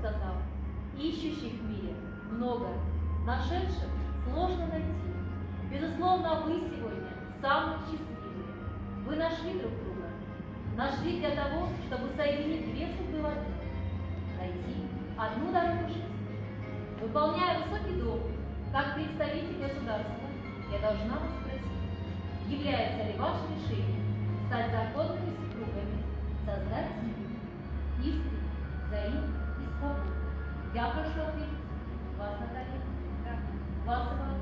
сказал: ищущих в мире много, нашедших сложно найти. Безусловно, вы сегодня самые счастливые. Вы нашли друг друга. Нашли для того, чтобы соединить две судьбы в одну. Найти одну дорогу жизни. Выполняя высокий долг, как представитель государства, я должна вас спросить, является ли ваше решение стать законными супругами, создать семью, искренне, взаимно и свободно? Я прошу ответить. Вас, Наталья? Да. Вас, Иван?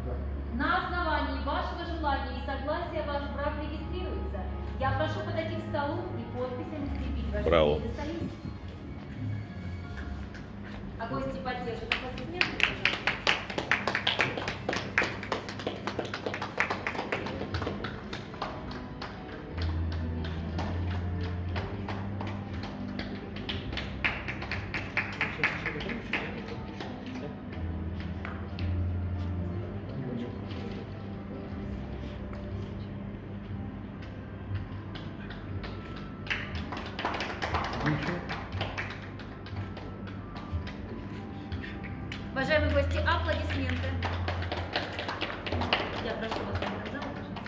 Да. На основании вашего желания и согласия ваш брак регистрируется. Я прошу подойти к столу и подписями скрепить ваш союз. А гости поддержат аплодисменты, пожалуйста. Уважаемые гости, аплодисменты. Я прошу вас на зал, пожалуйста.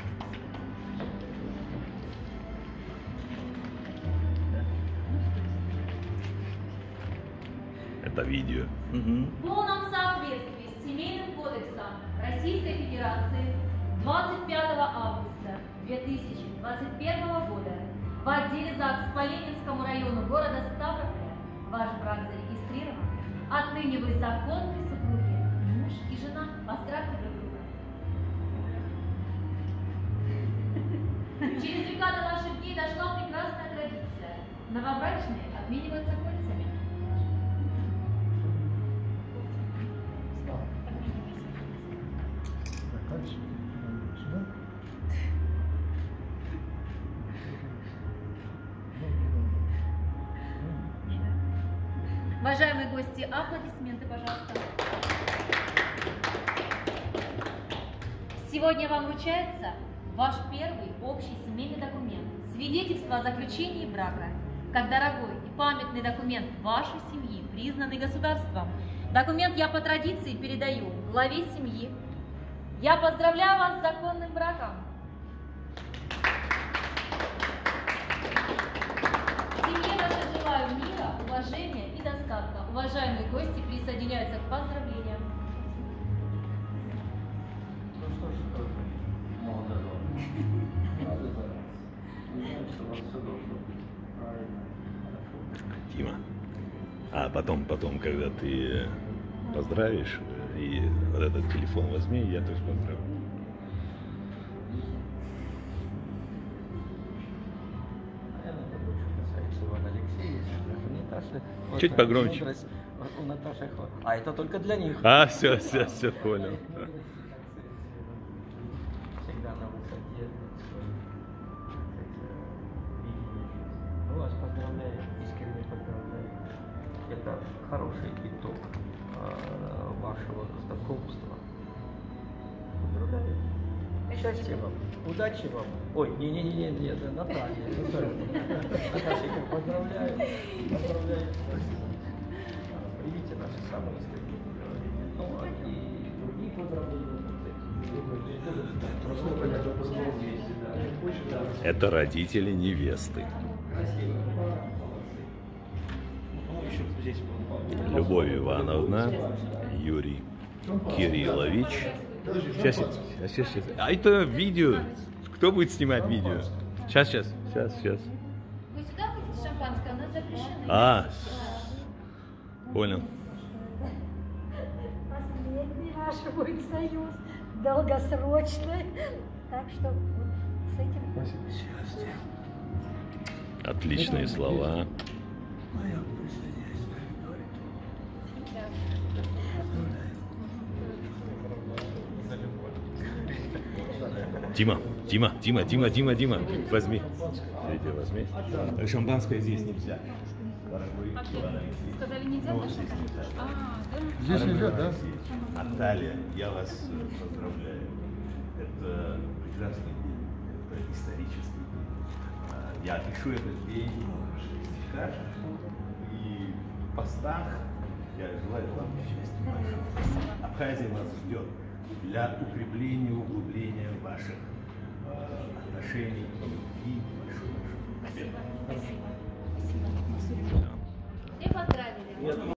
Это видео. В полном соответствии с Семейным кодексом Российской Федерации 25 августа 2021 года в отделе ЗАГС по Ленинскому району города Ставрополя ваш брак зарегистрирован. Отныне вы законные супруги, муж и жена. Поздравьте друг друга. Через века до наших дней дошла прекрасная традиция. Новобрачные обмениваются кольцами. Уважаемые гости, аплодисменты, пожалуйста. Сегодня вам вручается ваш первый общий семейный документ, свидетельство о заключении брака, как дорогой и памятный документ вашей семьи, признанный государством. Документ я по традиции передаю главе семьи. Я поздравляю вас с законным браком. Семье вашей желаю мира, уважения и достатка. Уважаемые гости присоединяются к поздравлениям. Ну что ж, молодожен, рады за вас. Мы знаем, что у вас все должно быть правильно, хорошо. Дима, а потом, когда ты поздравишь, и вот этот телефон возьми, я тоже поздравлю. Наверное, это больше касается Ивана Алексеевича, даже не Наташи. Вот, Чуть погромче. мудрость у Наташи. А это только для них. А, все, понял. Всегда на высоте своих видений. Мы вас поздравляем, искренне поздравляем. Это хороший итог вашего знакомства. Поздравляю. Счастья вам, удачи вам. Ой, не, Наталья. Наташенька, поздравляю. Примите наши самые искренние поздравления. Ну, и другие поздравления. Это родители невесты. Любовь Ивановна, Юрий Кириллович. Сейчас. А это видео. Кто будет снимать видео? Сейчас. Вы сюда хотите шампанское? У нас запрещено. А, понял. Последний наш будет союз, долгосрочный. Так что вот с этим... Счастья. Отличные слова. Дима, возьми. Возьми. Шампанское здесь нельзя. Сказали, нельзя на шампанское? Здесь нельзя, да? Наталья, я вас поздравляю. Это прекрасный день, это исторический день. Я пишу этот день в шестиках, и постах. Я желаю вам счастья. Абхазия вас ждет для укрепления, углубления ваших отношений и любви. Всех поздравляю.